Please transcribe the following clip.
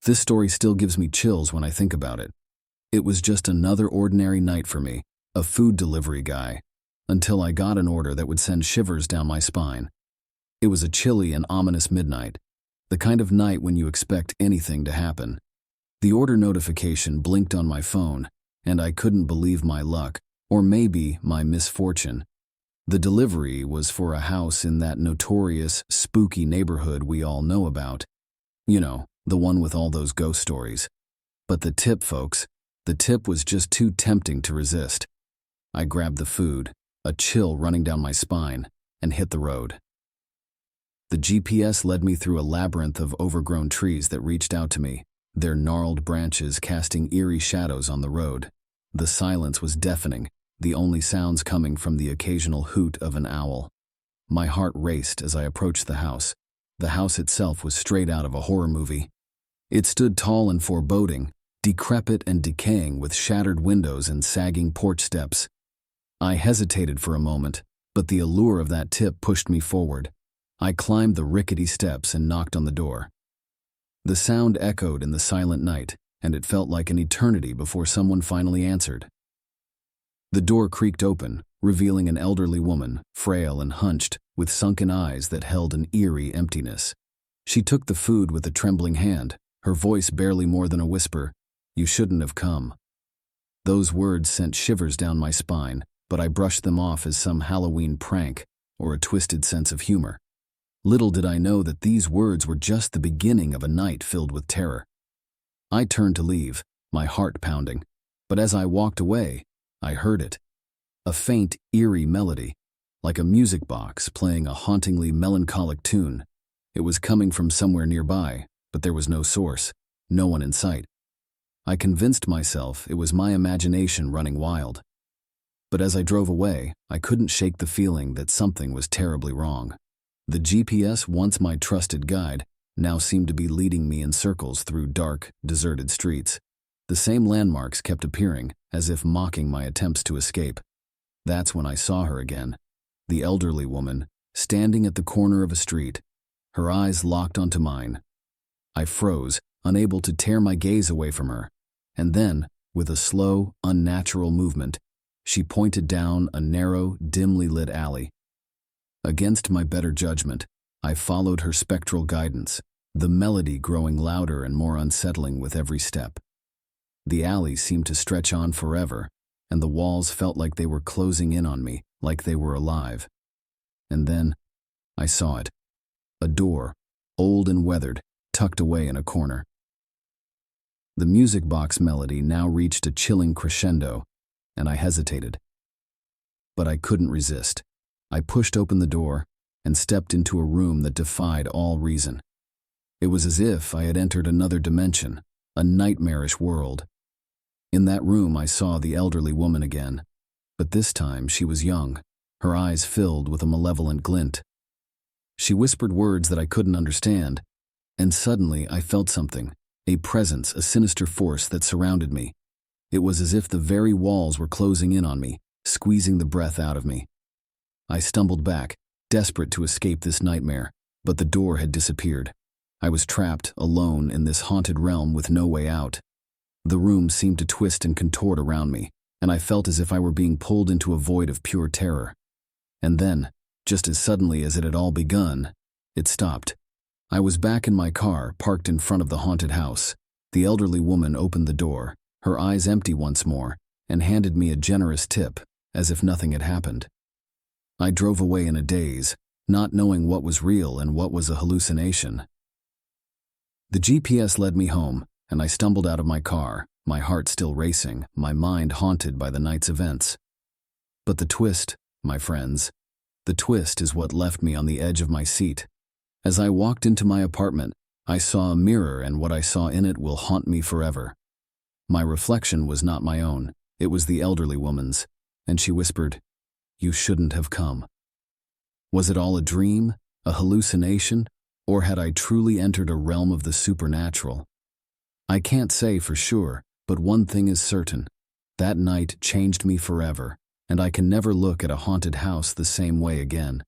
This story still gives me chills when I think about it. It was just another ordinary night for me, a food delivery guy, until I got an order that would send shivers down my spine. It was a chilly and ominous midnight, the kind of night when you expect anything to happen. The order notification blinked on my phone, and I couldn't believe my luck, or maybe my misfortune. The delivery was for a house in that notorious, spooky neighborhood we all know about. You know, the one with all those ghost stories. But the tip, folks, the tip was just too tempting to resist. I grabbed the food, a chill running down my spine, and hit the road. The GPS led me through a labyrinth of overgrown trees that reached out to me, their gnarled branches casting eerie shadows on the road. The silence was deafening, the only sounds coming from the occasional hoot of an owl. My heart raced as I approached the house. The house itself was straight out of a horror movie. It stood tall and foreboding, decrepit and decaying with shattered windows and sagging porch steps. I hesitated for a moment, but the allure of that tip pushed me forward. I climbed the rickety steps and knocked on the door. The sound echoed in the silent night, and it felt like an eternity before someone finally answered. The door creaked open, revealing an elderly woman, frail and hunched, with sunken eyes that held an eerie emptiness. She took the food with a trembling hand, her voice barely more than a whisper, "You shouldn't have come." Those words sent shivers down my spine, but I brushed them off as some Halloween prank or a twisted sense of humor. Little did I know that these words were just the beginning of a night filled with terror. I turned to leave, my heart pounding, but as I walked away, I heard it. A faint, eerie melody, like a music box playing a hauntingly melancholic tune. It was coming from somewhere nearby, but there was no source, no one in sight. I convinced myself it was my imagination running wild. But as I drove away, I couldn't shake the feeling that something was terribly wrong. The GPS, once my trusted guide, now seemed to be leading me in circles through dark, deserted streets. The same landmarks kept appearing, as if mocking my attempts to escape. That's when I saw her again, the elderly woman, standing at the corner of a street, her eyes locked onto mine. I froze, unable to tear my gaze away from her, and then, with a slow, unnatural movement, she pointed down a narrow, dimly lit alley. Against my better judgment, I followed her spectral guidance, the melody growing louder and more unsettling with every step. The alley seemed to stretch on forever, and the walls felt like they were closing in on me, like they were alive. And then, I saw it. A door, old and weathered, tucked away in a corner. The music box melody now reached a chilling crescendo, and I hesitated. But I couldn't resist. I pushed open the door and stepped into a room that defied all reason. It was as if I had entered another dimension, a nightmarish world. In that room I saw the elderly woman again, but this time she was young, her eyes filled with a malevolent glint. She whispered words that I couldn't understand, and suddenly I felt something, a presence, a sinister force that surrounded me. It was as if the very walls were closing in on me, squeezing the breath out of me. I stumbled back, desperate to escape this nightmare, but the door had disappeared. I was trapped, alone in this haunted realm with no way out. The room seemed to twist and contort around me, and I felt as if I were being pulled into a void of pure terror. And then, just as suddenly as it had all begun, it stopped. I was back in my car, parked in front of the haunted house. The elderly woman opened the door, her eyes empty once more, and handed me a generous tip, as if nothing had happened. I drove away in a daze, not knowing what was real and what was a hallucination. The GPS led me home, and I stumbled out of my car, my heart still racing, my mind haunted by the night's events. But the twist, my friends, the twist is what left me on the edge of my seat. As I walked into my apartment, I saw a mirror, and what I saw in it will haunt me forever. My reflection was not my own, it was the elderly woman's, and she whispered, "You shouldn't have come." Was it all a dream, a hallucination, or had I truly entered a realm of the supernatural? I can't say for sure, but one thing is certain. That night changed me forever, and I can never look at a haunted house the same way again.